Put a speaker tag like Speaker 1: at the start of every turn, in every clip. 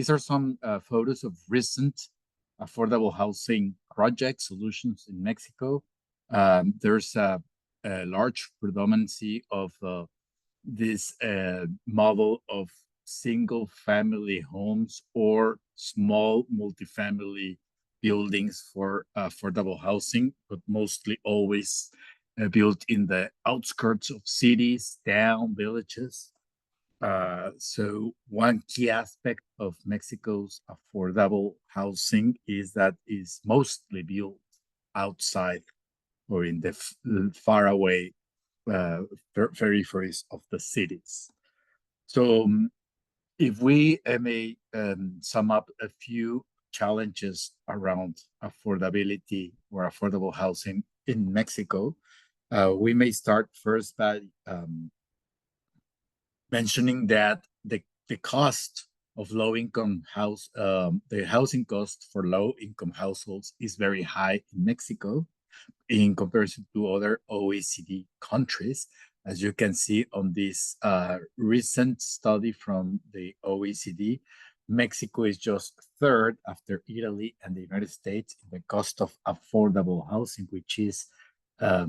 Speaker 1: These are some photos of recent affordable housing project solutions in Mexico. There's a large predominancy of this model of single family homes or small multifamily buildings for affordable housing, but mostly always built in the outskirts of cities, town, villages. So one key aspect of Mexico's affordable housing is that it's mostly built outside or in the faraway peripheries of the cities. So if we may sum up a few challenges around affordability or affordable housing in Mexico, we may start first by mentioning that the cost of low-income the housing cost for low-income households is very high in Mexico in comparison to other OECD countries. As you can see on this recent study from the OECD, Mexico is just third after Italy and the United States in the cost of affordable housing, which is a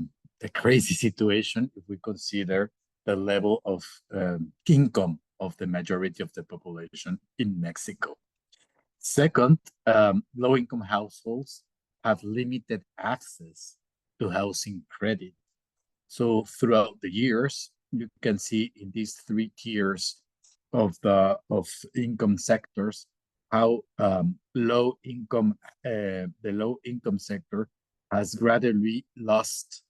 Speaker 1: crazy situation if we consider the level of income of the majority of the population in Mexico. Second, low-income households have limited access to housing credit. So throughout the years, you can see in these three tiers of income sectors how the low income sector has gradually lost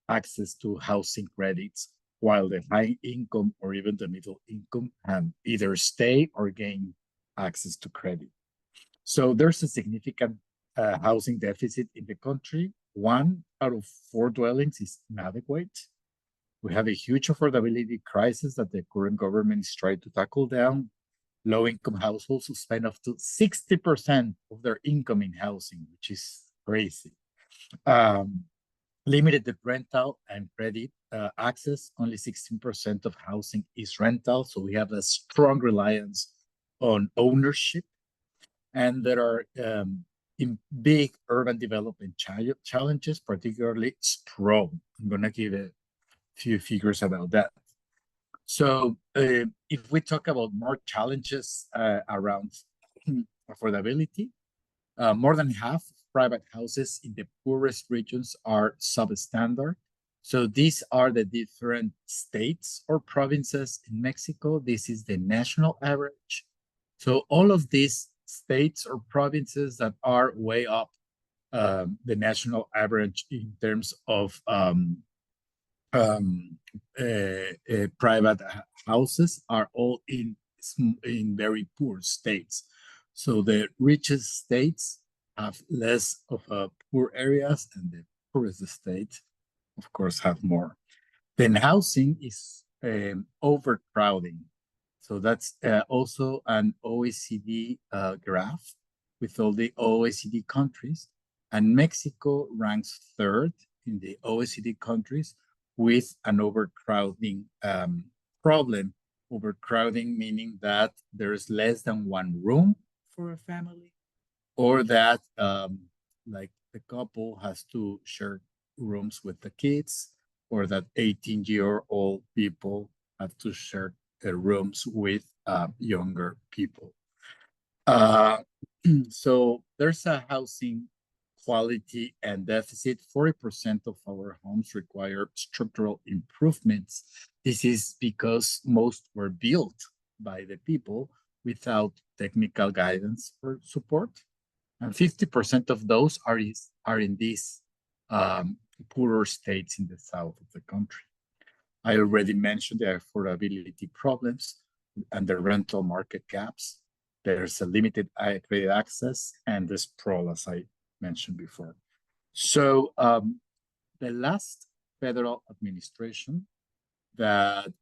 Speaker 1: access to housing credits, while the high income or even the middle income have either stay or gain access to credit. So there's a significant housing deficit in the country. 1 out of 4 dwellings is inadequate. We have a huge affordability crisis that the current government is trying to tackle down. Low-income households who spend up to 60% of their income in housing, which is crazy. Limited rental and credit access. Only 16% of housing is rental, so we have a strong reliance on ownership. And there are in big urban development challenges, particularly sprawl. I'm going to give a few figures about that. So if we talk about more challenges around affordability, more than half of private houses in the poorest regions are substandard. So these are the different states or provinces in Mexico. This is the national average. So all of these states or provinces that are way up the national average in terms of private houses are all in very poor states. So the richest states have less of poor areas, and the poorest states, of course, have more. Then housing is overcrowding. So that's also an OECD graph with all the OECD countries. And Mexico ranks third in the OECD countries with an overcrowding problem. Overcrowding meaning that there's less than one room for a family, or that like the couple has to share rooms with the kids, or that 18-year-old people have to share rooms with younger people. So there's a housing quality and deficit. 40% of our homes require structural improvements. This is because most were built by the people without technical guidance or support. And 50% of those are in these poorer states in the south of the country. I already mentioned the affordability problems and the rental market gaps. There's a limited credit access and the sprawl, as I mentioned before. So the last federal administration that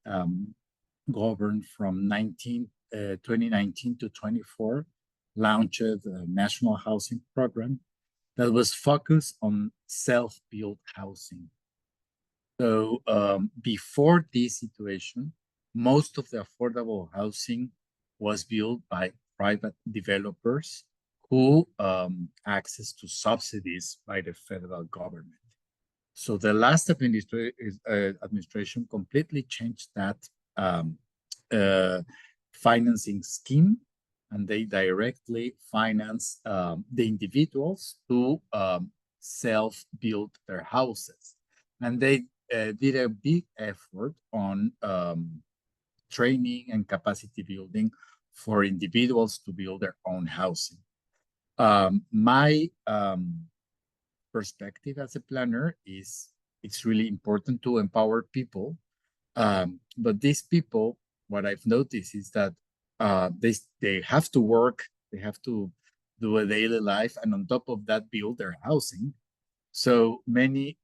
Speaker 1: governed from 2019 to 24 launched a national housing program that was focused on self-built housing. So before this situation, most of the affordable housing was built by private developers who access to subsidies by the federal government. So the last administration completely changed that um, uh, financing scheme, and they directly finance the individuals to self-build their houses. And they did a big effort on training and capacity building for individuals to build their own housing. My perspective as a planner is it's really important to empower people. But these people, what I've noticed is that they have to work, they have to do a daily life, and on top of that, build their housing. So many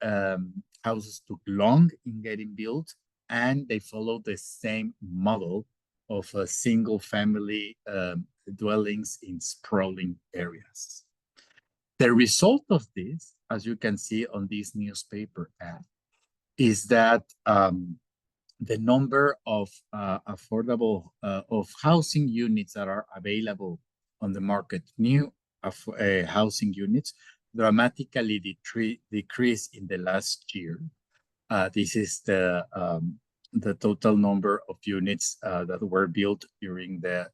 Speaker 1: houses took long in getting built, and they follow the same model of a single family dwellings in sprawling areas. The result of this, as you can see on this newspaper ad, is that the number of affordable of housing units that are available on the market, new housing units, dramatically decreased in the last year. This is the total number of units that were built during the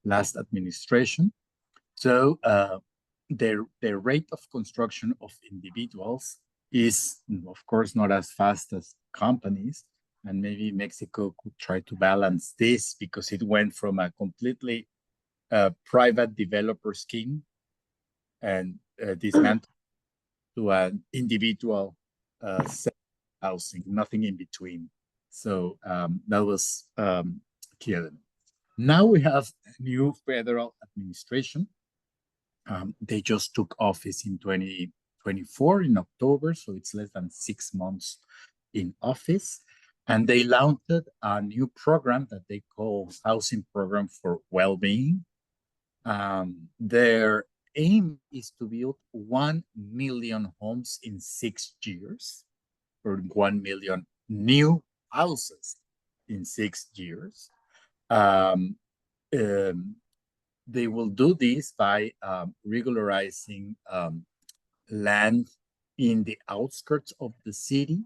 Speaker 1: last administration. So the rate of construction of individuals is, of course, not as fast as companies. And maybe Mexico could try to balance this because it went from a completely private developer scheme and dismantled to an individual housing, nothing in between. So that was key. Now we have a new federal administration. They just took office in 2024 in October, so it's less than 6 months in office. And they launched a new program that they call Housing Program for Well-Being. Their aim is to build 1 million homes in 6 years, or 1 million new houses in 6 years. They will do this by regularizing land in the outskirts of the city,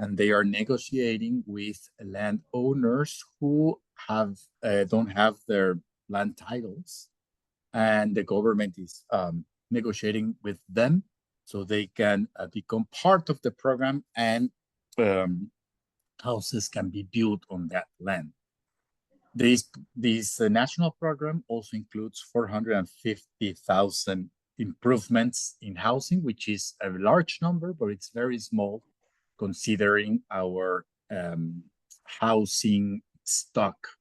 Speaker 1: and they are negotiating with landowners who don't have their land titles, and the government is negotiating with them so they can become part of the program, and houses can be built on that land. This national program also includes 450,000 improvements in housing, which is a large number, but it's very small considering our housing stock.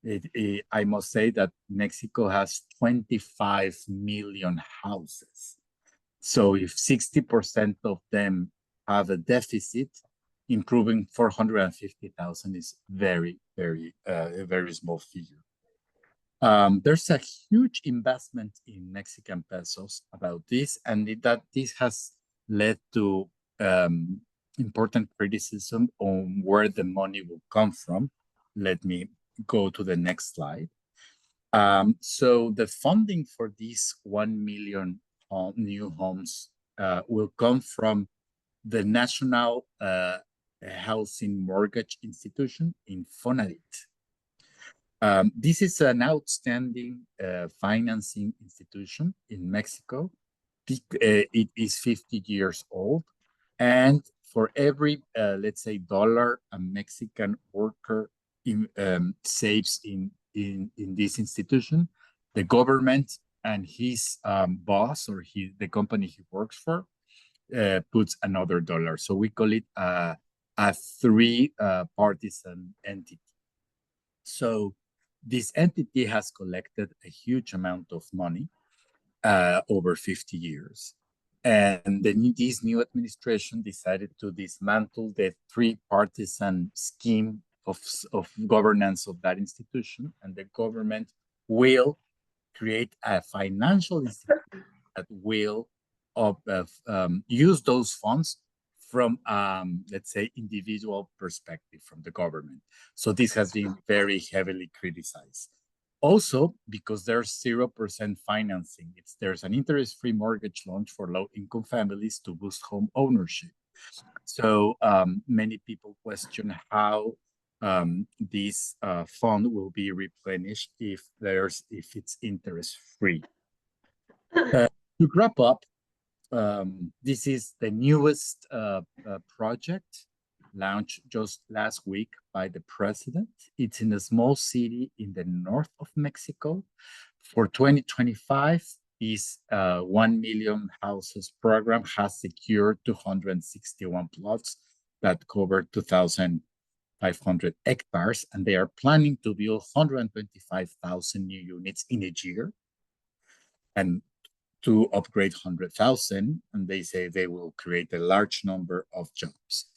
Speaker 1: I must say that Mexico has 25 million houses. So if 60% of them have a deficit, improving 450,000 is very, very, a very small figure. There's a huge investment in Mexican pesos about this, and that this has led to important criticism on where the money will come from. Let me go to the next slide. So the funding for these 1 million new homes will come from the National Housing Mortgage Institution in Fonadit. This is an outstanding financing institution in Mexico. It is 50 years old, and for every, let's say, dollar a Mexican worker saves in this institution, the government and his boss or the company he works for puts another dollar. So we call it a three-partisan entity. So this entity has collected a huge amount of money over 50 years. And this new administration decided to dismantle the three-partisan scheme of governance of that institution, and the government will create a financial institution that will use those funds from, let's say, individual perspective from the government. So this has been very heavily criticized. Also, because there's 0% financing, there's an interest-free mortgage loan for low-income families to boost home ownership. So many people question how this fund will be replenished if it's interest-free. To wrap up, this is the newest project launched just last week by the president. It's in a small city in the north of Mexico. For 2025, this 1 million houses program has secured 261 plots that cover 2,500 hectares, and they are planning to build 125,000 new units in a year and to upgrade 100,000, and they say they will create a large number of jobs.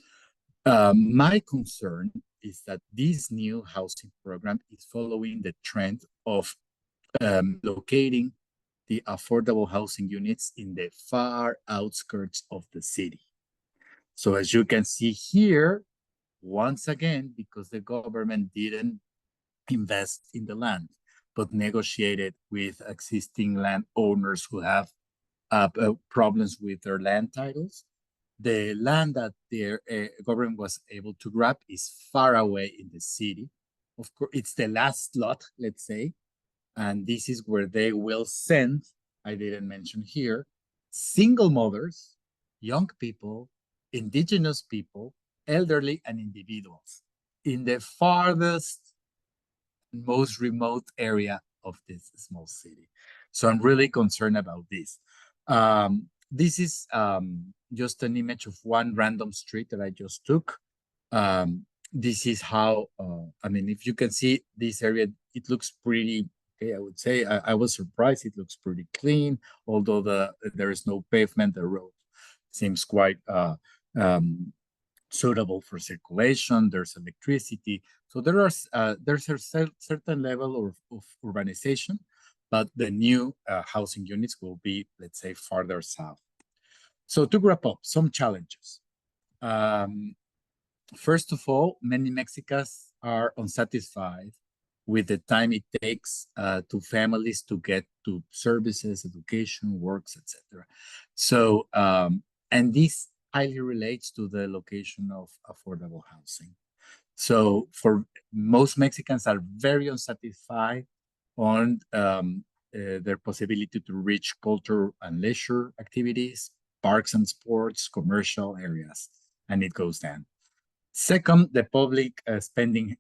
Speaker 1: My concern is that this new housing program is following the trend of locating the affordable housing units in the far outskirts of the city. So as you can see here, once again, because the government didn't invest in the land, but negotiated with existing landowners who have problems with their land titles, the land that their government was able to grab is far away in the city. Of course, it's the last lot, let's say, and this is where they will send, I didn't mention here, single mothers, young people, indigenous people, elderly, and individuals in the farthest, most remote area of this small city. So I'm really concerned about this. This is just an image of one random street that I just took. This is how, I mean, if you can see this area, it looks pretty, okay, I would say. I was surprised, it looks pretty clean, although there is no pavement, the road seems quite suitable for circulation, there's electricity. So there's a certain level of urbanization, but the new housing units will be, let's say, farther south. So to wrap up, some challenges. First of all, many Mexicans are unsatisfied with the time it takes to families to get to services, education, works, etc. So, and this highly relates to the location of affordable housing. So for most Mexicans are very unsatisfied on their possibility to reach culture and leisure activities, parks and sports, commercial areas, and it goes down. Second, the public spending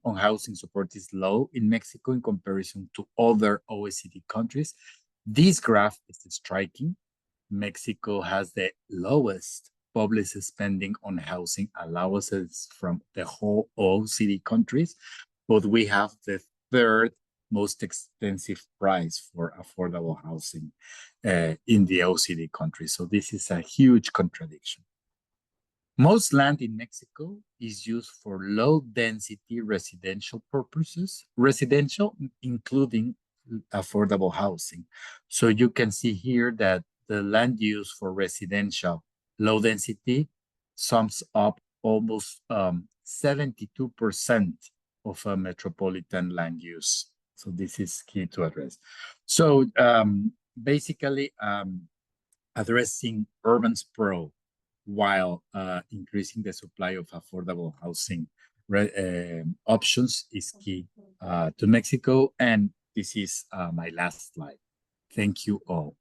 Speaker 1: on housing support is low in Mexico in comparison to other OECD countries. This graph is striking. Mexico has the lowest public spending on housing allowances from the whole OECD countries, but we have the third most expensive price for affordable housing in the OECD countries. So this is a huge contradiction. Most land in Mexico is used for low-density residential purposes, including affordable housing. So you can see here that the land use for residential low density sums up almost 72% of a metropolitan land use. So this is key to address. So basically addressing urban sprawl while increasing the supply of affordable housing options is key to Mexico. And this is my last slide. Thank you all.